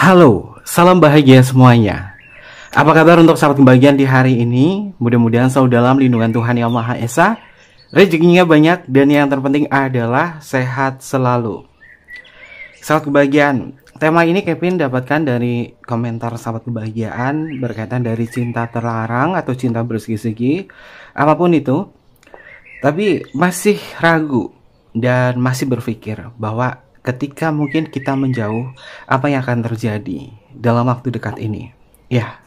Halo, salam bahagia semuanya. Apa kabar untuk sahabat kebahagiaan di hari ini? Mudah-mudahan selalu dalam lindungan Tuhan Yang Maha Esa. Rezekinya banyak dan yang terpenting adalah sehat selalu. Sahabat kebahagiaan, tema ini Kevin dapatkan dari komentar sahabat kebahagiaan berkaitan dari cinta terlarang atau cinta bersegi-segi, apapun itu. Tapi masih ragu dan masih berpikir bahwa ketika mungkin kita menjauh, apa yang akan terjadi dalam waktu dekat ini? Ya,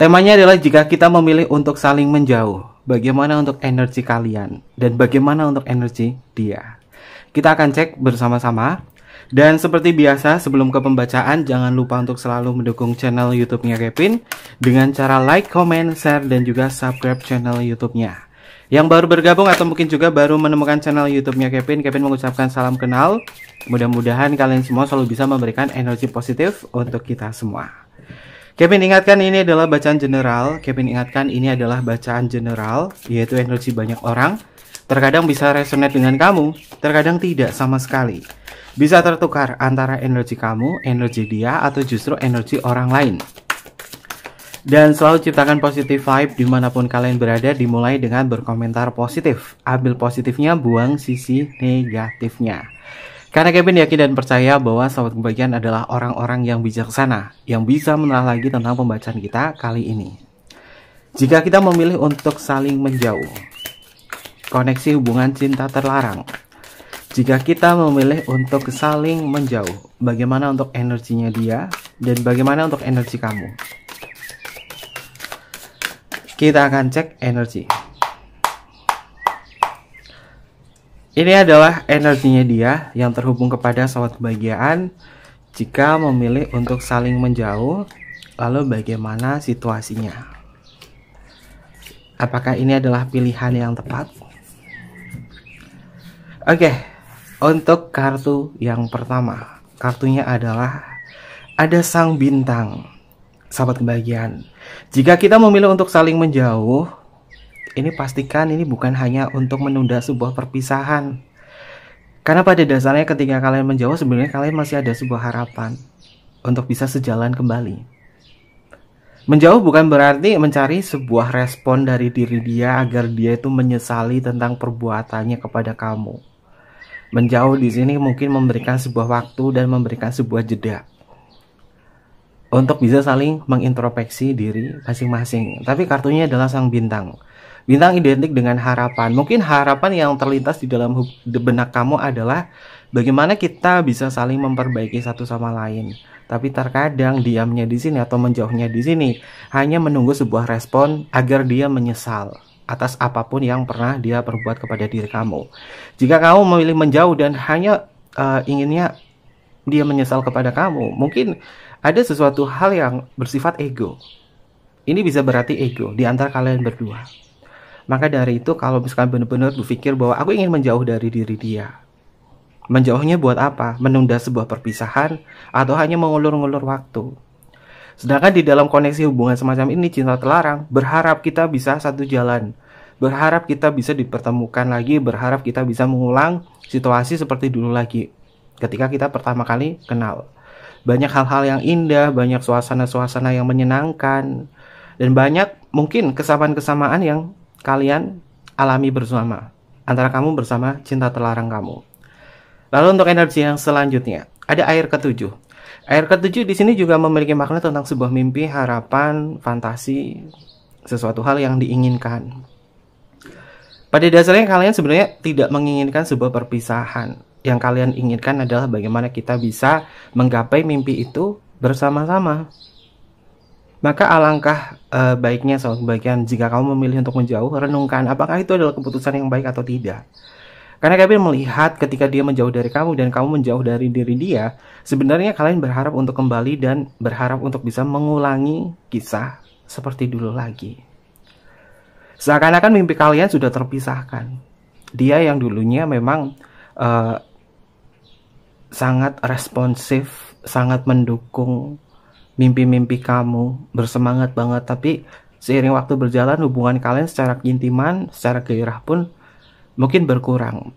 temanya adalah jika kita memilih untuk saling menjauh, bagaimana untuk energi kalian dan bagaimana untuk energi dia. Kita akan cek bersama-sama. Dan seperti biasa, sebelum ke pembacaan, jangan lupa untuk selalu mendukung channel YouTube-nya Kevin dengan cara like, comment, share, dan juga subscribe channel YouTube-nya. Yang baru bergabung atau mungkin juga baru menemukan channel YouTube-nya Kevin mengucapkan salam kenal. Mudah-mudahan kalian semua selalu bisa memberikan energi positif untuk kita semua. Kevin ingatkan ini adalah bacaan general. Yaitu energi banyak orang. Terkadang bisa resonate dengan kamu, terkadang tidak sama sekali. Bisa tertukar antara energi kamu, energi dia, atau justru energi orang lain. Dan selalu ciptakan positive vibe dimanapun kalian berada, dimulai dengan berkomentar positif. Ambil positifnya, buang sisi negatifnya. Karena Kevin yakin dan percaya bahwa sahabat kebahagiaan adalah orang-orang yang bijaksana, yang bisa menelaah lagi tentang pembacaan kita kali ini. Jika kita memilih untuk saling menjauh, koneksi hubungan cinta terlarang. Jika kita memilih untuk saling menjauh, bagaimana untuk energinya dia, dan bagaimana untuk energi kamu? Kita akan cek energi. Ini adalah energinya dia yang terhubung kepada sahabat kebahagiaan. Jika memilih untuk saling menjauh, lalu bagaimana situasinya? Apakah ini adalah pilihan yang tepat? Oke, untuk kartu yang pertama, kartunya adalah ada sang bintang. Sahabat kebahagiaan, jika kita memilih untuk saling menjauh, ini pastikan ini bukan hanya untuk menunda sebuah perpisahan. Karena pada dasarnya ketika kalian menjauh, sebenarnya kalian masih ada sebuah harapan untuk bisa sejalan kembali. Menjauh bukan berarti mencari sebuah respon dari diri dia agar dia itu menyesali tentang perbuatannya kepada kamu. Menjauh di sini mungkin memberikan sebuah waktu dan memberikan sebuah jeda untuk bisa saling mengintrospeksi diri masing-masing. Tapi kartunya adalah sang bintang. Bintang identik dengan harapan. Mungkin harapan yang terlintas di dalam benak kamu adalah bagaimana kita bisa saling memperbaiki satu sama lain. Tapi terkadang diamnya di sini atau menjauhnya di sini hanya menunggu sebuah respon agar dia menyesal atas apapun yang pernah dia perbuat kepada diri kamu. Jika kamu memilih menjauh dan hanya inginnya dia menyesal kepada kamu, mungkin ada sesuatu hal yang bersifat ego. Ini bisa berarti ego di antara kalian berdua. Maka dari itu, kalau misalkan benar-benar berpikir bahwa aku ingin menjauh dari diri dia, menjauhnya buat apa? Menunda sebuah perpisahan atau hanya mengulur-ngulur waktu? Sedangkan di dalam koneksi hubungan semacam ini, cinta terlarang, berharap kita bisa satu jalan, berharap kita bisa dipertemukan lagi, berharap kita bisa mengulang situasi seperti dulu lagi ketika kita pertama kali kenal. Banyak hal-hal yang indah, banyak suasana-suasana yang menyenangkan, dan banyak mungkin kesamaan-kesamaan yang kalian alami bersama, antara kamu bersama cinta terlarang kamu. Lalu untuk energi yang selanjutnya, ada air ketujuh. Air ketujuh di sini juga memiliki makna tentang sebuah mimpi, harapan, fantasi, sesuatu hal yang diinginkan. Pada dasarnya kalian sebenarnya tidak menginginkan sebuah perpisahan. Yang kalian inginkan adalah bagaimana kita bisa menggapai mimpi itu bersama-sama. Maka alangkah baiknya sahabat kebahagiaan, jika kamu memilih untuk menjauh, renungkan apakah itu adalah keputusan yang baik atau tidak. Karena kalian melihat ketika dia menjauh dari kamu dan kamu menjauh dari diri dia, sebenarnya kalian berharap untuk kembali dan berharap untuk bisa mengulangi kisah seperti dulu lagi. Seakan-akan mimpi kalian sudah terpisahkan. Dia yang dulunya memang sangat responsif, sangat mendukung mimpi-mimpi kamu, bersemangat banget. Tapi seiring waktu berjalan, hubungan kalian secara keintiman, secara gairah pun mungkin berkurang.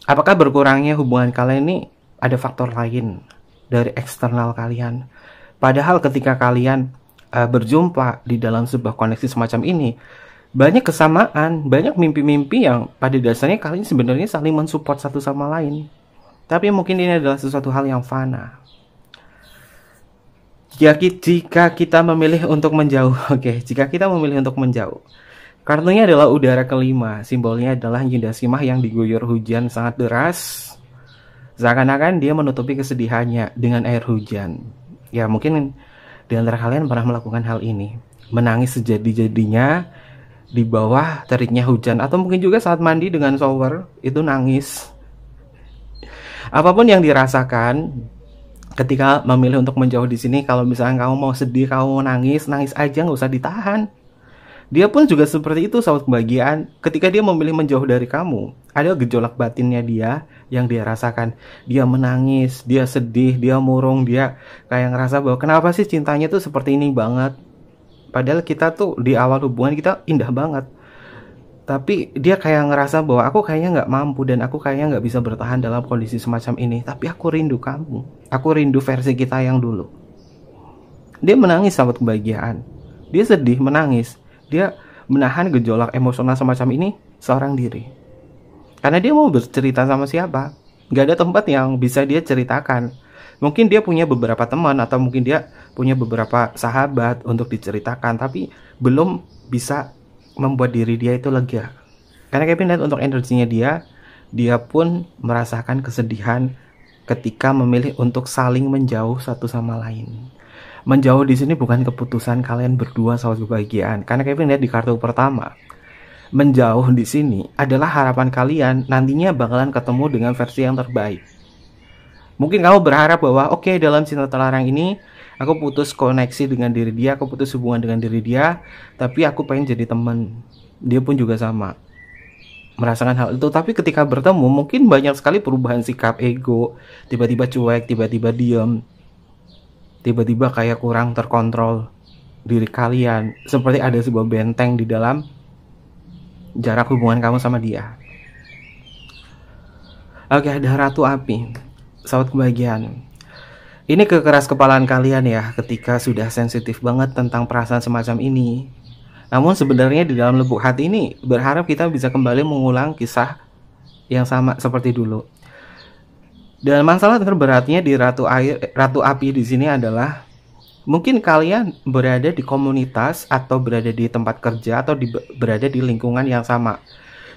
Apakah berkurangnya hubungan kalian ini ada faktor lain dari eksternal kalian? Padahal ketika kalian berjumpa di dalam sebuah koneksi semacam ini, banyak kesamaan, banyak mimpi-mimpi yang pada dasarnya kalian sebenarnya saling mensupport satu sama lain. Tapi mungkin ini adalah sesuatu hal yang fana. Jika kita memilih untuk menjauh, jika kita memilih untuk menjauh, kartunya adalah udara kelima. Simbolnya adalah Yindasimah yang diguyur hujan sangat deras. Seakan-akan dia menutupi kesedihannya dengan air hujan. Ya, mungkin di antara kalian pernah melakukan hal ini. Menangis sejadi-jadinya di bawah teriknya hujan, atau mungkin juga saat mandi dengan shower itu nangis. Apapun yang dirasakan ketika memilih untuk menjauh di sini, kalau misalnya kamu mau sedih, kamu mau nangis, nangis aja, nggak usah ditahan. Dia pun juga seperti itu, sahabat kebahagiaan. Ketika dia memilih menjauh dari kamu, ada gejolak batinnya dia yang dia rasakan. Dia menangis, dia sedih, dia murung, dia kayak ngerasa bahwa kenapa sih cintanya tuh seperti ini banget. Padahal kita tuh di awal hubungan kita indah banget. Tapi dia kayak ngerasa bahwa aku kayaknya nggak mampu dan aku kayaknya nggak bisa bertahan dalam kondisi semacam ini. Tapi aku rindu kamu. Aku rindu versi kita yang dulu. Dia menangis, sahabat kebahagiaan. Dia sedih, menangis. Dia menahan gejolak emosional semacam ini seorang diri. Karena dia mau bercerita sama siapa? Nggak ada tempat yang bisa dia ceritakan. Mungkin dia punya beberapa teman atau mungkin dia punya beberapa sahabat untuk diceritakan, tapi belum bisa membuat diri dia itu lega. Karena Kevin lihat untuk energinya dia pun merasakan kesedihan ketika memilih untuk saling menjauh satu sama lain. Menjauh di sini bukan keputusan kalian berdua, sahabat kebahagiaan. Karena Kevin lihat di kartu pertama, menjauh di sini adalah harapan kalian nantinya bakalan ketemu dengan versi yang terbaik. Mungkin kamu berharap bahwa oke, dalam cinta terlarang ini aku putus koneksi dengan diri dia, aku putus hubungan dengan diri dia, tapi aku pengen jadi teman. Dia pun juga sama merasakan hal itu. Tapi ketika bertemu mungkin banyak sekali perubahan sikap, ego, tiba-tiba cuek, tiba-tiba diem, tiba-tiba kayak kurang terkontrol diri kalian, seperti ada sebuah benteng di dalam jarak hubungan kamu sama dia. Oke, ada Ratu Api. Sahabat kebahagiaan, ini kekeras kepalaan kalian ya ketika sudah sensitif banget tentang perasaan semacam ini. Namun sebenarnya di dalam lubuk hati ini berharap kita bisa kembali mengulang kisah yang sama seperti dulu. Dan masalah terberatnya di Ratu Api di sini adalah mungkin kalian berada di komunitas atau berada di tempat kerja atau berada di lingkungan yang sama,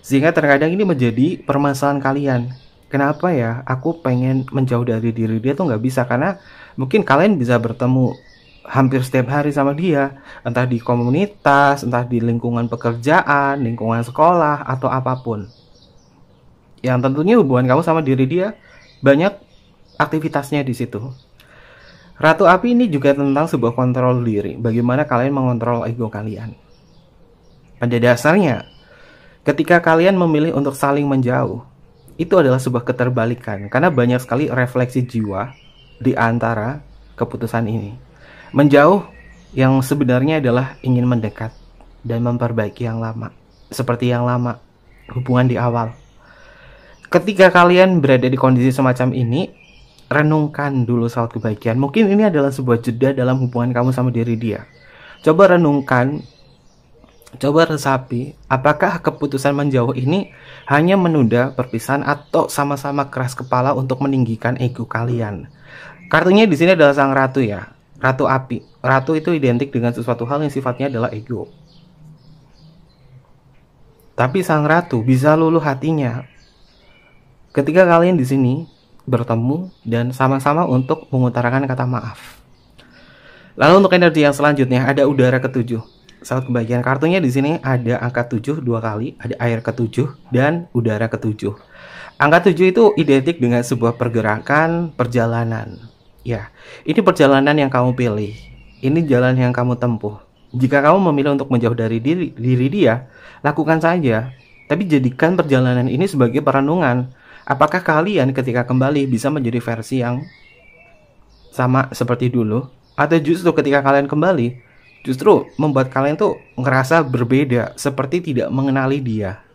sehingga terkadang ini menjadi permasalahan kalian. Kenapa ya aku pengen menjauh dari diri dia tuh nggak bisa, karena mungkin kalian bisa bertemu hampir setiap hari sama dia, entah di komunitas, entah di lingkungan pekerjaan, lingkungan sekolah, atau apapun. Yang tentunya hubungan kamu sama diri dia banyak aktivitasnya di situ. Ratu Api ini juga tentang sebuah kontrol diri, bagaimana kalian mengontrol ego kalian. Pada dasarnya, ketika kalian memilih untuk saling menjauh, itu adalah sebuah keterbalikan, karena banyak sekali refleksi jiwa di antara keputusan ini. Menjauh yang sebenarnya adalah ingin mendekat dan memperbaiki yang lama, seperti yang lama, hubungan di awal. Ketika kalian berada di kondisi semacam ini, renungkan dulu, sahabat kebahagiaan. Mungkin ini adalah sebuah jeda dalam hubungan kamu sama diri dia. Coba renungkan, coba resapi, apakah keputusan menjauh ini hanya menunda perpisahan atau sama-sama keras kepala untuk meninggikan ego kalian. Kartunya di sini adalah sang ratu ya, Ratu Api. Ratu itu identik dengan sesuatu hal yang sifatnya adalah ego. Tapi sang ratu bisa luluh hatinya ketika kalian di sini bertemu dan sama-sama untuk mengutarakan kata maaf. Lalu untuk energi yang selanjutnya ada udara ketujuh. Sahabat kebahagiaan, kartunya di sini ada angka 7 dua kali, ada air ke-7 dan udara ke-7. Angka 7 itu identik dengan sebuah pergerakan, perjalanan. Ya, ini perjalanan yang kamu pilih. Ini jalan yang kamu tempuh. Jika kamu memilih untuk menjauh dari diri dia, lakukan saja. Tapi jadikan perjalanan ini sebagai perenungan. Apakah kalian ketika kembali bisa menjadi versi yang sama seperti dulu? Atau justru ketika kalian kembali, justru membuat kalian tuh ngerasa berbeda, seperti tidak mengenali dia.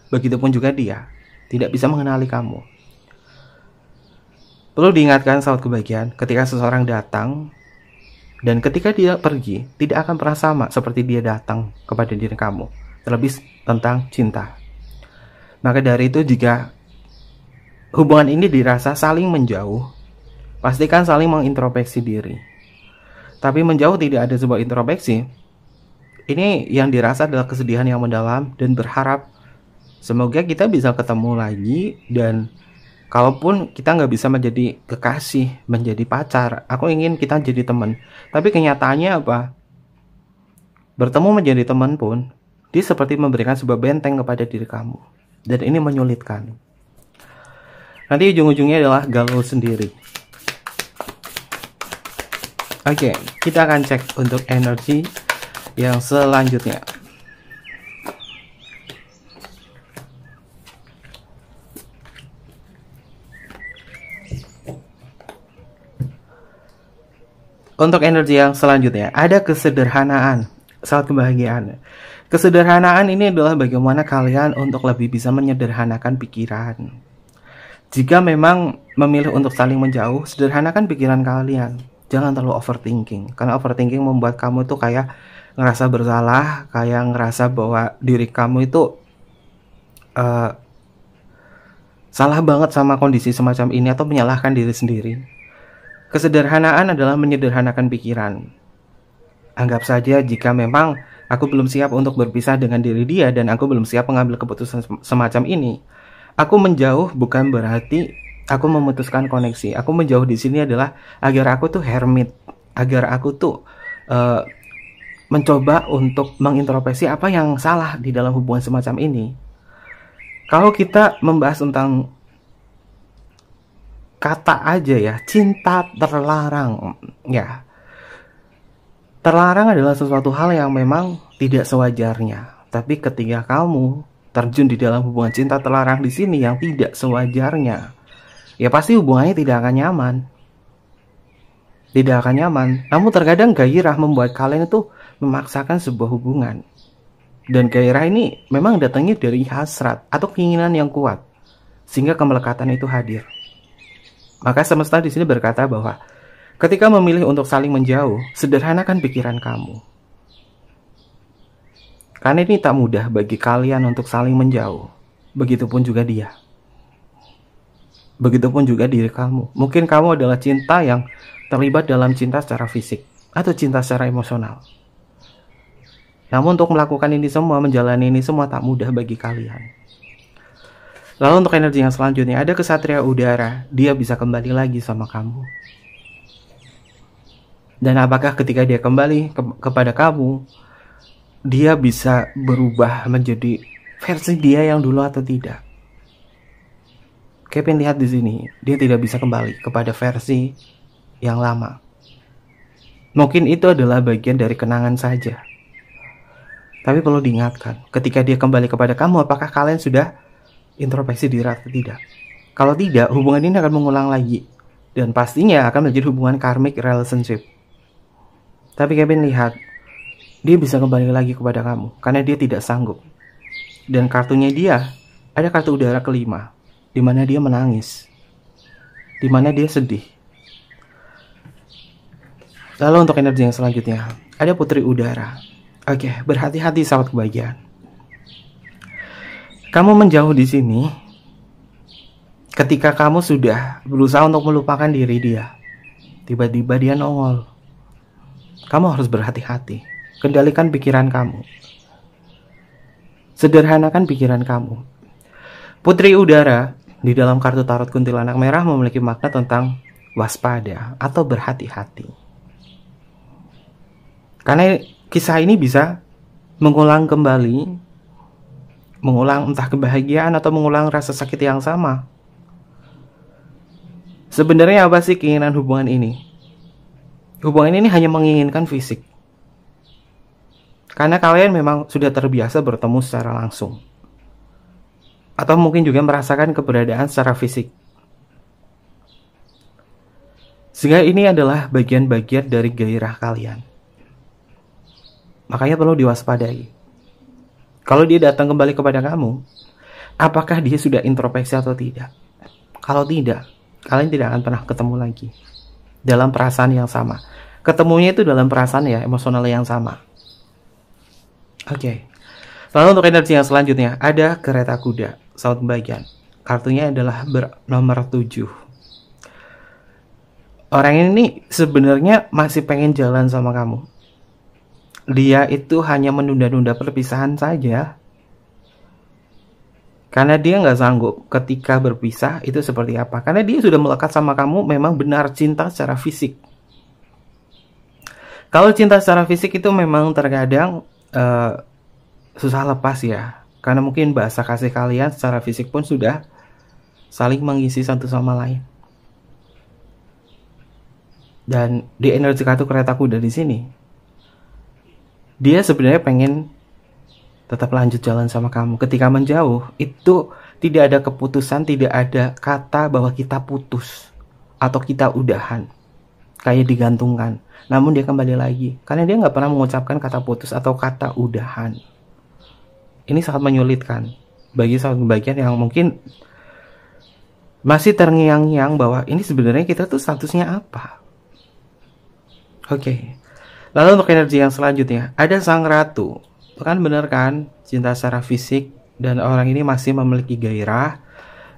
Begitupun juga dia tidak bisa mengenali kamu. Perlu diingatkan, sahabat kebahagiaan, ketika seseorang datang, Dan ketika dia pergi, tidak akan pernah sama seperti dia datang kepada diri kamu. Terlebih tentang cinta. Maka dari itu, jika hubungan ini dirasa saling menjauh, pastikan saling mengintrospeksi diri. Tapi menjauh tidak ada sebuah introspeksi. Ini yang dirasa adalah kesedihan yang mendalam dan berharap semoga kita bisa ketemu lagi. Dan kalaupun kita nggak bisa menjadi kekasih, menjadi pacar, aku ingin kita jadi teman. Tapi kenyataannya apa? Bertemu menjadi teman pun, dia seperti memberikan sebuah benteng kepada diri kamu. Dan ini menyulitkan. Nanti ujung-ujungnya adalah galau sendiri. Oke, kita akan cek untuk energi yang selanjutnya. Untuk energi yang selanjutnya, ada kesederhanaan saat kebahagiaan. Kesederhanaan ini adalah bagaimana kalian untuk lebih bisa menyederhanakan pikiran. Jika memang memilih untuk saling menjauh, sederhanakan pikiran kalian. Jangan terlalu overthinking. Karena overthinking membuat kamu tuh kayak ngerasa bersalah, kayak ngerasa bahwa diri kamu itu salah banget sama kondisi semacam ini, atau menyalahkan diri sendiri. Kesederhanaan adalah menyederhanakan pikiran. Anggap saja jika memang aku belum siap untuk berpisah dengan diri dia dan aku belum siap mengambil keputusan semacam ini. Aku menjauh bukan berarti aku memutuskan koneksi. Aku menjauh di sini adalah agar aku tuh hermit, agar aku tuh mencoba untuk mengintrospeksi apa yang salah di dalam hubungan semacam ini. Kalau kita membahas tentang kata aja ya, cinta terlarang. Ya, terlarang adalah sesuatu hal yang memang tidak sewajarnya. Tapi ketika kamu terjun di dalam hubungan cinta terlarang di sini yang tidak sewajarnya, ya pasti hubungannya tidak akan nyaman. Tidak akan nyaman. Namun terkadang gairah membuat kalian itu memaksakan sebuah hubungan. Dan gairah ini memang datangnya dari hasrat atau keinginan yang kuat, sehingga kemelekatan itu hadir. Maka semesta di sini berkata bahwa ketika memilih untuk saling menjauh, sederhanakan pikiran kamu. Karena ini tak mudah bagi kalian untuk saling menjauh. Begitupun juga dia. Begitupun juga diri kamu. Mungkin kamu adalah cinta yang terlibat dalam cinta secara fisik atau cinta secara emosional. Namun untuk melakukan ini semua, menjalani ini semua tak mudah bagi kalian. Lalu untuk energi yang selanjutnya, ada kesatria udara. Dia bisa kembali lagi sama kamu. Dan apakah ketika dia kembali kepada kamu, dia bisa berubah menjadi versi dia yang dulu atau tidak? Kevin lihat di sini, dia tidak bisa kembali kepada versi yang lama. Mungkin itu adalah bagian dari kenangan saja. Tapi perlu diingatkan, ketika dia kembali kepada kamu, apakah kalian sudah introspeksi diri atau tidak? Kalau tidak, hubungan ini akan mengulang lagi. Dan pastinya akan menjadi hubungan karmic relationship. Tapi Kevin lihat, dia bisa kembali lagi kepada kamu karena dia tidak sanggup. Dan kartunya dia, ada kartu udara kelima, di mana dia menangis, di mana dia sedih. Lalu untuk energi yang selanjutnya, ada putri udara. Oke, berhati-hati sahabat kebahagiaan. Kamu menjauh di sini ketika kamu sudah berusaha untuk melupakan diri dia. Tiba-tiba dia nongol. Kamu harus berhati-hati. Kendalikan pikiran kamu. Sederhanakan pikiran kamu. Putri udara di dalam kartu tarot kuntilanak merah memiliki makna tentang waspada atau berhati-hati. Karena kisah ini bisa mengulang kembali, mengulang entah kebahagiaan atau mengulang rasa sakit yang sama. Sebenarnya apa sih keinginan hubungan ini? Hubungan ini hanya menginginkan fisik. Karena kalian memang sudah terbiasa bertemu secara langsung. Atau mungkin juga merasakan keberadaan secara fisik. Sehingga ini adalah bagian-bagian dari gairah kalian. Makanya perlu diwaspadai. Kalau dia datang kembali kepada kamu, apakah dia sudah introspeksi atau tidak? Kalau tidak, kalian tidak akan pernah ketemu lagi dalam perasaan yang sama. ketemunya itu dalam perasaan ya, emosional yang sama. Oke. Lalu untuk energi yang selanjutnya ada kereta kuda, sahabat pembagian. Kartunya adalah nomor 7. Orang ini sebenarnya masih pengen jalan sama kamu. Dia itu hanya menunda-nunda perpisahan saja. Karena dia nggak sanggup ketika berpisah itu seperti apa. Karena dia sudah melekat sama kamu, memang benar cinta secara fisik. Kalau cinta secara fisik itu memang terkadang susah lepas ya. Karena mungkin bahasa kasih kalian secara fisik pun sudah saling mengisi satu sama lain. Dan di energi kartu kereta kuda di sini, dia sebenarnya pengen tetap lanjut jalan sama kamu. Ketika menjauh, itu tidak ada keputusan, tidak ada kata bahwa kita putus atau kita udahan, kayak digantungkan. Namun dia kembali lagi, karena dia nggak pernah mengucapkan kata putus atau kata udahan. Ini sangat menyulitkan bagi sahabat pembagian yang mungkin masih terngiang-ngiang bahwa ini sebenarnya kita tuh statusnya apa. Oke. Lalu untuk energi yang selanjutnya ada sang ratu. Kan bener kan, cinta secara fisik dan orang ini masih memiliki gairah,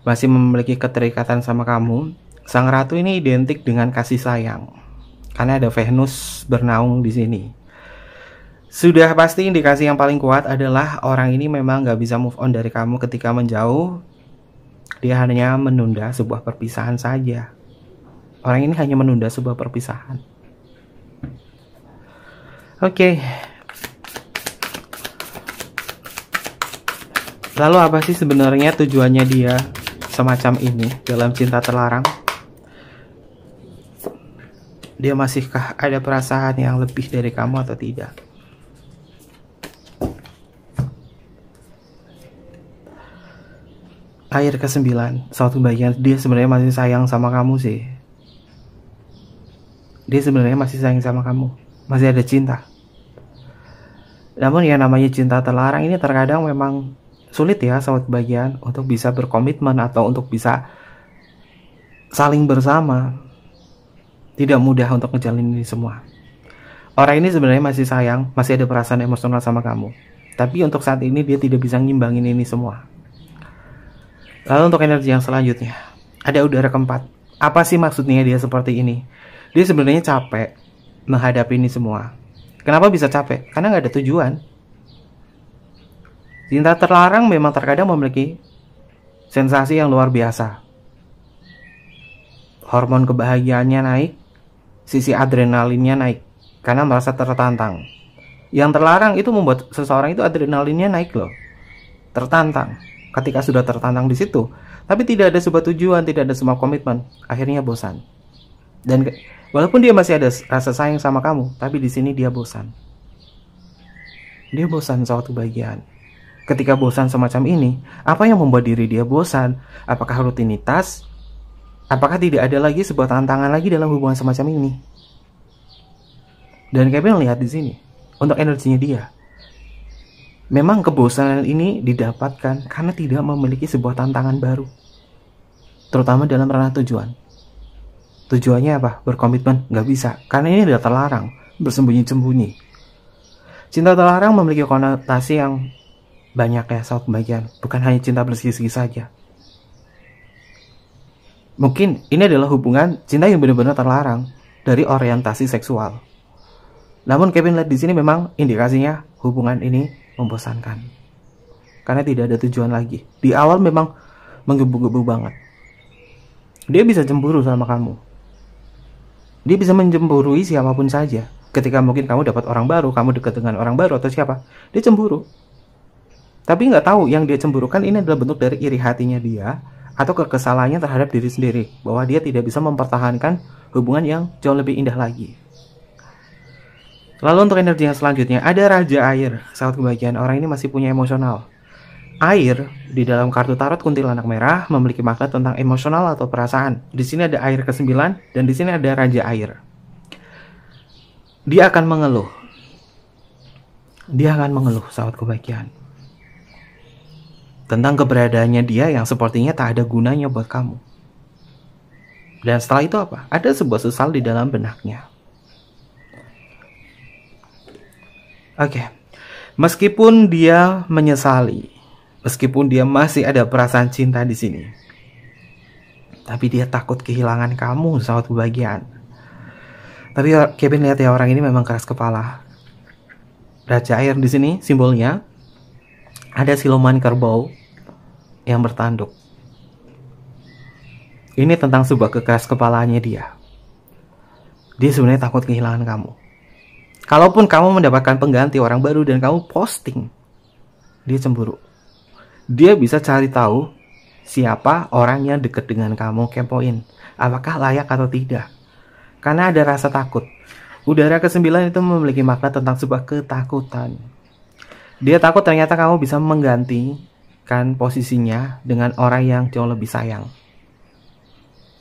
masih memiliki keterikatan sama kamu. Sang ratu ini identik dengan kasih sayang. Karena ada Venus bernaung di sini. Sudah pasti indikasi yang paling kuat adalah orang ini memang gak bisa move on dari kamu ketika menjauh. Dia hanya menunda sebuah perpisahan saja. Orang ini hanya menunda sebuah perpisahan. Oke. Lalu apa sih sebenarnya tujuannya dia semacam ini dalam cinta terlarang? Dia masihkah ada perasaan yang lebih dari kamu atau tidak? Air ke-9, suatu bagian dia sebenarnya masih sayang sama kamu sih. Dia sebenarnya masih sayang sama kamu, masih ada cinta. Namun yang namanya cinta terlarang ini terkadang memang sulit ya sahabat kebahagiaan untuk bisa berkomitmen atau untuk bisa saling bersama. Tidak mudah untuk ngejalanin ini semua. Orang ini sebenarnya masih sayang, masih ada perasaan emosional sama kamu. Tapi untuk saat ini dia tidak bisa ngimbangin ini semua. Lalu untuk energi yang selanjutnya ada udara keempat. Apa sih maksudnya dia seperti ini? Dia sebenarnya capek menghadapi ini semua. Kenapa bisa capek? Karena nggak ada tujuan. Cinta terlarang memang terkadang memiliki sensasi yang luar biasa. Hormon kebahagiaannya naik, sisi adrenalinnya naik, karena merasa tertantang. Yang terlarang itu membuat seseorang itu adrenalinnya naik loh. Tertantang. Ketika sudah tertantang di situ, tapi tidak ada sebuah tujuan, tidak ada sebuah komitmen, akhirnya bosan. Dan walaupun dia masih ada rasa sayang sama kamu, tapi di sini dia bosan. Dia bosan suatu bagian. Ketika bosan semacam ini, apa yang membuat diri dia bosan? Apakah rutinitas? Apakah tidak ada lagi sebuah tantangan lagi dalam hubungan semacam ini? Dan Kevin lihat di sini untuk energinya dia. Memang kebosanan ini didapatkan karena tidak memiliki sebuah tantangan baru, terutama dalam ranah tujuan. Tujuannya apa? Berkomitmen? Nggak bisa, karena ini sudah terlarang, bersembunyi-sembunyi. Cinta terlarang memiliki konotasi yang banyak ya sahabat pembagian, bukan hanya cinta bersegi-segi saja. Mungkin ini adalah hubungan cinta yang benar-benar terlarang dari orientasi seksual. Namun Kevin lihat di sini memang indikasinya hubungan ini membosankan. Karena tidak ada tujuan lagi. Di awal memang menggebu-gebu banget. Dia bisa cemburu sama kamu. Dia bisa mencemburui siapapun saja. Ketika mungkin kamu dapat orang baru, kamu dekat dengan orang baru atau siapa, dia cemburu. Tapi nggak tahu yang dia cemburukan ini adalah bentuk dari iri hatinya dia atau kekesalannya terhadap diri sendiri, bahwa dia tidak bisa mempertahankan hubungan yang jauh lebih indah lagi. Lalu untuk energi yang selanjutnya ada Raja Air. Sahabat kebahagiaan, orang ini masih punya emosional. Air di dalam kartu tarot kuntilanak merah memiliki makna tentang emosional atau perasaan. Di sini ada air ke-9 dan di sini ada Raja Air. Dia akan mengeluh. Dia akan mengeluh sahabat kebahagiaan. Tentang keberadaannya dia yang sepertinya tak ada gunanya buat kamu. Dan setelah itu apa? Ada sebuah sesal di dalam benaknya. Oke. Meskipun dia menyesali, meskipun dia masih ada perasaan cinta di sini, tapi dia takut kehilangan kamu, sahabat kebahagiaan. Tapi Kevin lihat ya, orang ini memang keras kepala. Raja air di sini simbolnya ada siluman kerbau yang bertanduk. Ini tentang sebuah kekeras kepalaannya dia. Dia sebenarnya takut kehilangan kamu. Kalaupun kamu mendapatkan pengganti orang baru dan kamu posting, dia cemburu. Dia bisa cari tahu siapa orang yang dekat dengan kamu, kepoin apakah layak atau tidak. Karena ada rasa takut. Udara ke-9 itu memiliki makna tentang sebuah ketakutan. Dia takut ternyata kamu bisa menggantikan posisinya dengan orang yang jauh lebih sayang.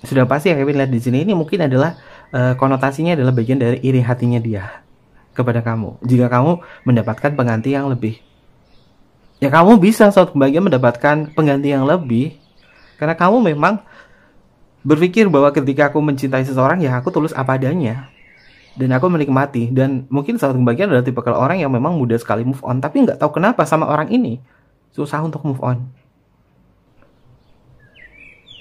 Sudah pasti ya, Kevin lihat di sini, ini mungkin adalah konotasinya adalah bagian dari iri hatinya dia kepada kamu. Jika kamu mendapatkan pengganti yang lebih, ya kamu bisa suatu bagian mendapatkan pengganti yang lebih, karena kamu memang berpikir bahwa ketika aku mencintai seseorang, ya aku tulus apa adanya dan aku menikmati. Dan mungkin suatu bagian adalah tipe orang yang memang mudah sekali move on, tapi nggak tahu kenapa sama orang ini susah untuk move on.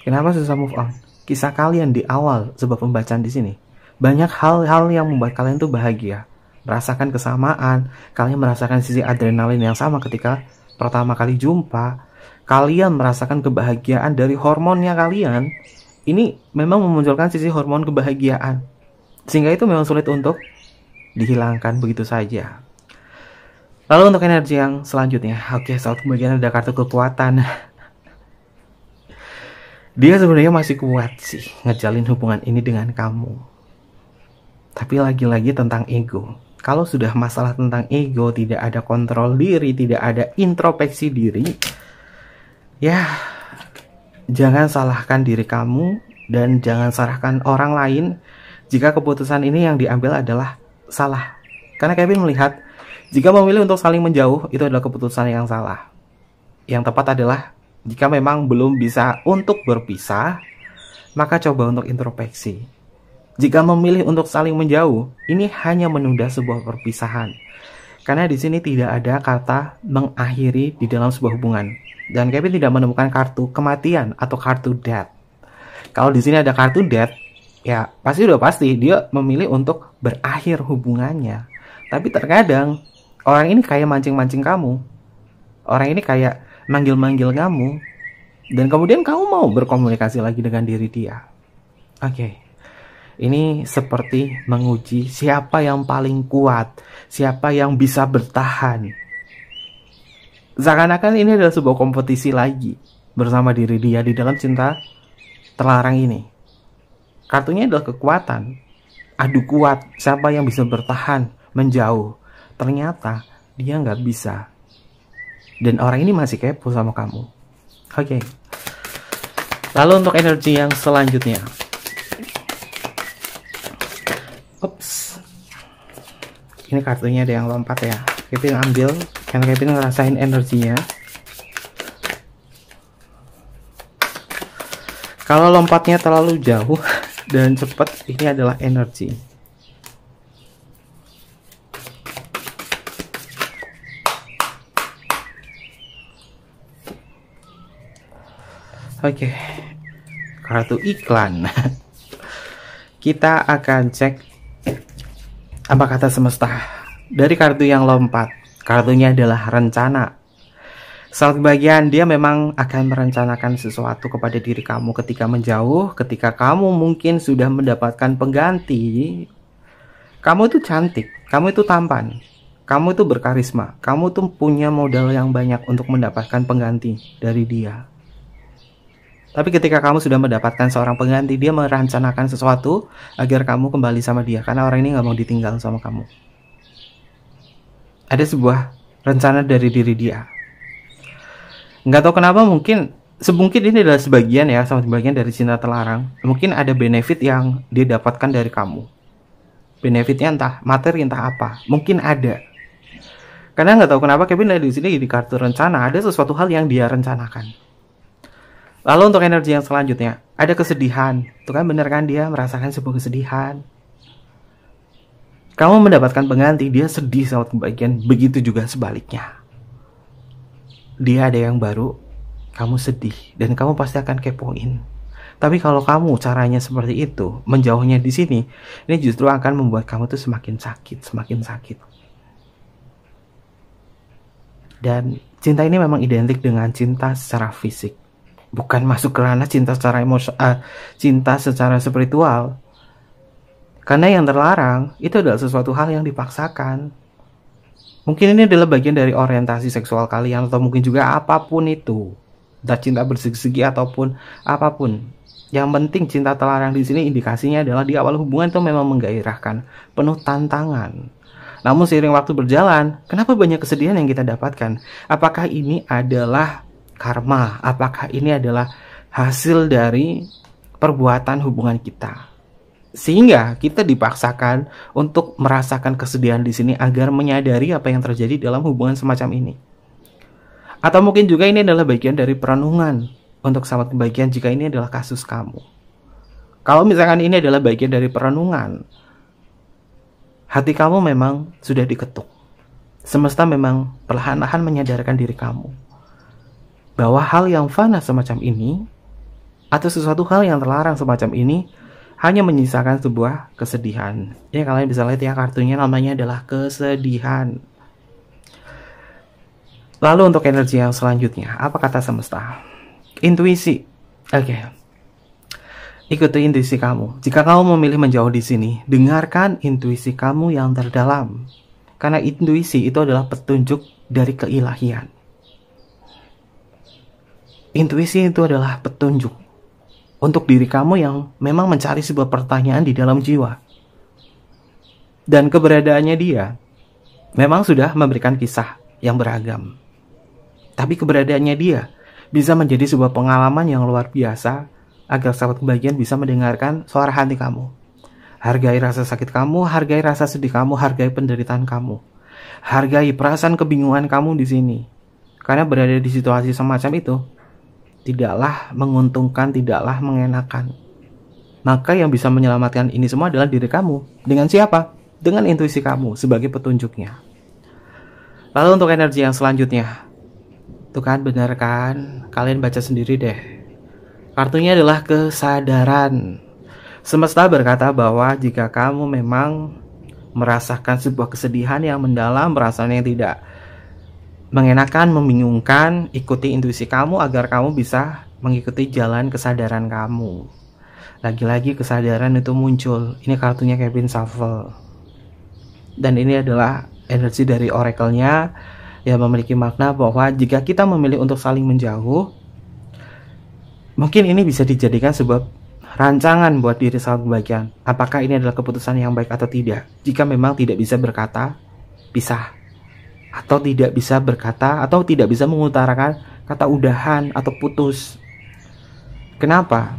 Kenapa susah move on? Kisah kalian di awal sebab pembacaan di sini, banyak hal-hal yang membuat kalian tuh bahagia, merasakan kesamaan, kalian merasakan sisi adrenalin yang sama ketika pertama kali jumpa, kalian merasakan kebahagiaan dari hormonnya kalian. Ini memang memunculkan sisi hormon kebahagiaan, sehingga itu memang sulit untuk dihilangkan begitu saja. Lalu untuk energi yang selanjutnya, oke, saat kebagian ada kartu kekuatan. Dia sebenarnya masih kuat sih ngejalin hubungan ini dengan kamu, tapi lagi-lagi tentang ego. Kalau sudah masalah tentang ego, tidak ada kontrol diri, tidak ada introspeksi diri, ya jangan salahkan diri kamu dan jangan salahkan orang lain jika keputusan ini yang diambil adalah salah. Karena Kevin melihat, jika memilih untuk saling menjauh, itu adalah keputusan yang salah. Yang tepat adalah, jika memang belum bisa untuk berpisah, maka coba untuk introspeksi. Jika memilih untuk saling menjauh, ini hanya menunda sebuah perpisahan. Karena di sini tidak ada kata mengakhiri di dalam sebuah hubungan. Dan Kevin tidak menemukan kartu kematian atau kartu death. Kalau di sini ada kartu death, ya udah pasti dia memilih untuk berakhir hubungannya. Tapi terkadang orang ini kayak mancing-mancing kamu. Orang ini kayak manggil-manggil kamu. Dan kemudian kamu mau berkomunikasi lagi dengan diri dia. Oke. Ini seperti menguji siapa yang paling kuat, siapa yang bisa bertahan. Seakan-akan ini adalah sebuah kompetisi lagi bersama diri dia di dalam cinta terlarang ini. Kartunya adalah kekuatan. Adu kuat, siapa yang bisa bertahan, menjauh. Ternyata dia nggak bisa. Dan orang ini masih kepo sama kamu. Oke. Lalu untuk energi yang selanjutnya. Ups. Ini kartunya ada yang lompat ya. Kevin ambil, karena Kevin ngerasain energinya. Kalau lompatnya terlalu jauh dan cepat, ini adalah energi. Oke. Kartu iklan. Kita akan cek apa kata semesta dari kartu yang lompat. Kartunya adalah rencana. Saat bagian dia memang akan merencanakan sesuatu kepada diri kamu ketika menjauh, ketika kamu mungkin sudah mendapatkan pengganti. Kamu itu cantik, kamu itu tampan, kamu itu berkarisma, kamu tuh punya modal yang banyak untuk mendapatkan pengganti dari dia. Tapi ketika kamu sudah mendapatkan seorang pengganti, dia merencanakan sesuatu agar kamu kembali sama dia. Karena orang ini nggak mau ditinggal sama kamu. Ada sebuah rencana dari diri dia. Nggak tahu kenapa, mungkin ini adalah sebagian ya, sama sebagian dari cinta terlarang. Mungkin ada benefit yang dia dapatkan dari kamu. Benefitnya entah materi, entah apa. Mungkin ada. Karena nggak tahu kenapa Kevin di sini di kartu rencana, ada sesuatu hal yang dia rencanakan. Lalu untuk energi yang selanjutnya, ada kesedihan. Itu kan bener kan, dia merasakan sebuah kesedihan. Kamu mendapatkan pengganti, dia sedih sahabat kebahagiaan. Begitu juga sebaliknya. Dia ada yang baru, kamu sedih, dan kamu pasti akan kepoin. Tapi kalau kamu caranya seperti itu, menjauhnya di sini, ini justru akan membuat kamu tuh semakin sakit, semakin sakit. Dan cinta ini memang identik dengan cinta secara fisik, bukan masuk ke ranah cinta secara cinta secara spiritual. Karena yang terlarang itu adalah sesuatu hal yang dipaksakan. Mungkin ini adalah bagian dari orientasi seksual kalian, atau mungkin juga apapun itu, entah cinta bersegi-segi ataupun apapun. Yang penting cinta terlarang di sini indikasinya adalah di awal hubungan itu memang menggairahkan, penuh tantangan. Namun seiring waktu berjalan, kenapa banyak kesedihan yang kita dapatkan? Apakah ini adalah karma? Apakah ini adalah hasil dari perbuatan hubungan kita? Sehingga kita dipaksakan untuk merasakan kesedihan di sini agar menyadari apa yang terjadi dalam hubungan semacam ini. Atau mungkin juga ini adalah bagian dari perenungan untuk sahabat kebahagiaan jika ini adalah kasus kamu. Kalau misalkan ini adalah bagian dari perenungan, hati kamu memang sudah diketuk. Semesta memang perlahan-lahan menyadarkan diri kamu bahwa hal yang fana semacam ini atau sesuatu hal yang terlarang semacam ini hanya menyisakan sebuah kesedihan. Ya, kalian bisa lihat ya, kartunya namanya adalah kesedihan. Lalu untuk energi yang selanjutnya, apa kata semesta? Intuisi. Oke. Ikuti intuisi kamu. Jika kamu memilih menjauh di sini, dengarkan intuisi kamu yang terdalam. Karena intuisi itu adalah petunjuk dari keilahian. Intuisi itu adalah petunjuk untuk diri kamu yang memang mencari sebuah pertanyaan di dalam jiwa. Dan keberadaannya dia memang sudah memberikan kisah yang beragam. Tapi keberadaannya dia bisa menjadi sebuah pengalaman yang luar biasa agar sahabat kebahagiaan bisa mendengarkan suara hati kamu. Hargai rasa sakit kamu, hargai rasa sedih kamu, hargai penderitaan kamu. Hargai perasaan kebingungan kamu di sini. Karena berada di situasi semacam itu tidaklah menguntungkan, tidaklah mengenakan. Maka yang bisa menyelamatkan ini semua adalah diri kamu. Dengan siapa? Dengan intuisi kamu sebagai petunjuknya. Lalu untuk energi yang selanjutnya, tuh kan, benar kan? Kalian baca sendiri deh. Kartunya adalah kesadaran. Semesta berkata bahwa jika kamu memang merasakan sebuah kesedihan yang mendalam, perasaan yang tidak mengenakan, membingungkan, ikuti intuisi kamu agar kamu bisa mengikuti jalan kesadaran kamu. Lagi-lagi kesadaran itu muncul. Ini kartunya Kevin Shuffle. Dan ini adalah energi dari oracle-nya yang memiliki makna bahwa jika kita memilih untuk saling menjauh, mungkin ini bisa dijadikan sebuah rancangan buat diri sahabat kebahagiaan. Apakah ini adalah keputusan yang baik atau tidak? Jika memang tidak bisa berkata pisah, atau tidak bisa berkata, atau tidak bisa mengutarakan kata udahan atau putus. Kenapa?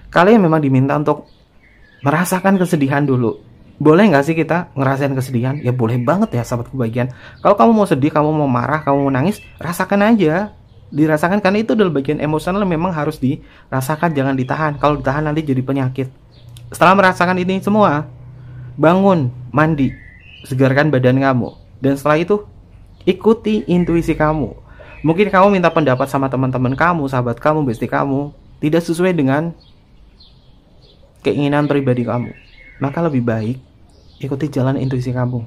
Kalian memang diminta untuk merasakan kesedihan dulu. Boleh nggak sih kita ngerasain kesedihan? Ya boleh banget ya sahabat kebahagiaan. Kalau kamu mau sedih, kamu mau marah, kamu mau nangis, rasakan aja. Dirasakan, karena itu adalah bagian emosional yang memang harus dirasakan, jangan ditahan. Kalau ditahan nanti jadi penyakit. Setelah merasakan ini semua, bangun, mandi, segarkan badan kamu. Dan setelah itu ikuti intuisi kamu. Mungkin kamu minta pendapat sama teman-teman kamu, sahabat kamu, bestie kamu, tidak sesuai dengan keinginan pribadi kamu. Maka lebih baik ikuti jalan intuisi kamu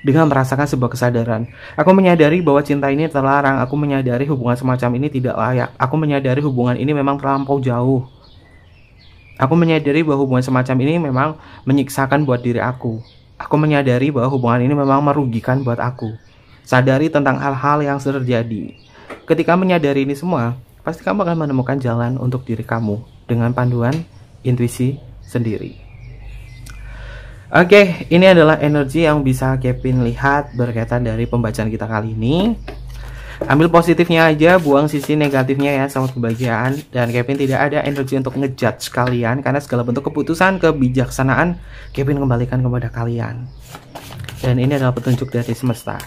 dengan merasakan sebuah kesadaran. Aku menyadari bahwa cinta ini terlarang. Aku menyadari hubungan semacam ini tidak layak. Aku menyadari hubungan ini memang terlampau jauh. Aku menyadari bahwa hubungan semacam ini memang menyiksakan buat diri aku. Aku menyadari bahwa hubungan ini memang merugikan buat aku. Sadari tentang hal-hal yang terjadi. Ketika menyadari ini semua, pasti kamu akan menemukan jalan untuk diri kamu dengan panduan intuisi sendiri. Oke, ini adalah energi yang bisa Kevin lihat berkaitan dari pembacaan kita kali ini. Ambil positifnya aja, buang sisi negatifnya ya sahabat kebahagiaan. Dan Kevin tidak ada energi untuk ngejudge kalian, karena segala bentuk keputusan, kebijaksanaan Kevin kembalikan kepada kalian. Dan ini adalah petunjuk dari semesta.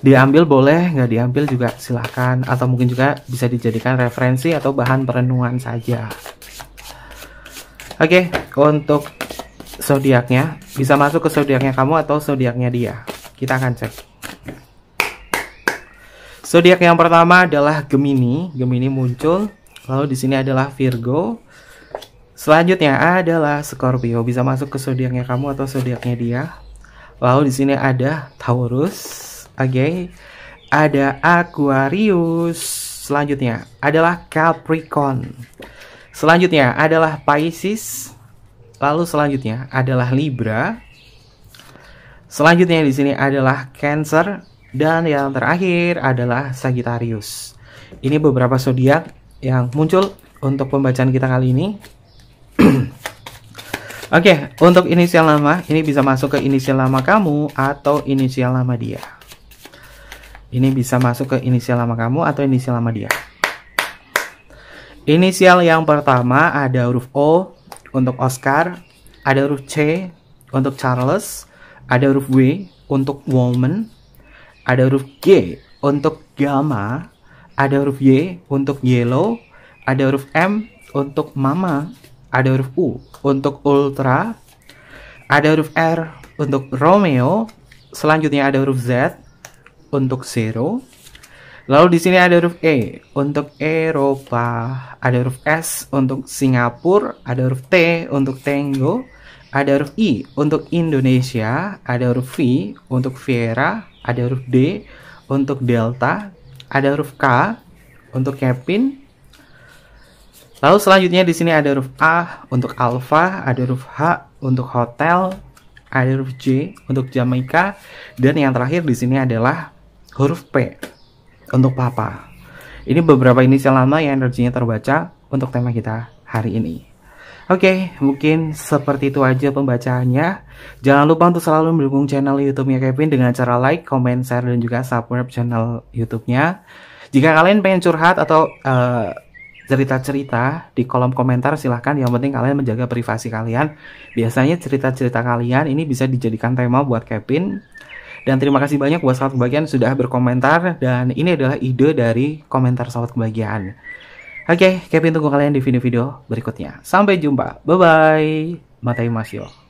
Diambil boleh, nggak diambil juga silahkan. Atau mungkin juga bisa dijadikan referensi atau bahan perenungan saja. Oke, untuk zodiaknya, bisa masuk ke zodiaknya kamu atau zodiaknya dia. Kita akan cek. Zodiak yang pertama adalah Gemini. Gemini muncul. Lalu di sini adalah Virgo. Selanjutnya adalah Scorpio. Bisa masuk ke zodiaknya kamu atau zodiaknya dia. Lalu di sini ada Taurus. Oke. Ada Aquarius. Selanjutnya adalah Capricorn. Selanjutnya adalah Pisces. Lalu selanjutnya adalah Libra. Selanjutnya di sini adalah Cancer dan yang terakhir adalah Sagittarius. Ini beberapa zodiak yang muncul untuk pembacaan kita kali ini. Oke, untuk inisial nama ini bisa masuk ke inisial nama kamu atau inisial nama dia. Ini bisa masuk ke inisial nama kamu atau inisial nama dia. Inisial yang pertama ada huruf O untuk Oscar, ada huruf C untuk Charles, ada huruf W untuk woman, ada huruf G untuk gamma, ada huruf Y untuk yellow, ada huruf M untuk mama, ada huruf U untuk ultra, ada huruf R untuk Romeo, selanjutnya ada huruf Z untuk zero. Lalu di sini ada huruf E untuk Eropa, ada huruf S untuk Singapura, ada huruf T untuk Tango, ada huruf I untuk Indonesia, ada huruf V untuk Viera, ada huruf D untuk Delta, ada huruf K untuk Kevin. Lalu selanjutnya di sini ada huruf A untuk Alpha, ada huruf H untuk Hotel, ada huruf J untuk Jamaica, dan yang terakhir di sini adalah huruf P untuk Papa. Ini beberapa inisial nama yang energinya terbaca untuk tema kita hari ini. Oke, mungkin seperti itu aja pembacaannya. Jangan lupa untuk selalu mendukung channel YouTube-nya Kevin dengan cara like, comment, share, dan juga subscribe channel YouTube-nya. Jika kalian pengen curhat atau cerita-cerita di kolom komentar, silahkan. Yang penting kalian menjaga privasi kalian. Biasanya cerita-cerita kalian ini bisa dijadikan tema buat Kevin. Dan terima kasih banyak buat sahabat kebahagiaan sudah berkomentar. Dan ini adalah ide dari komentar sahabat kebahagiaan. Oke, Kevin tunggu kalian di video-video berikutnya. Sampai jumpa. Bye-bye. Matai Masyo.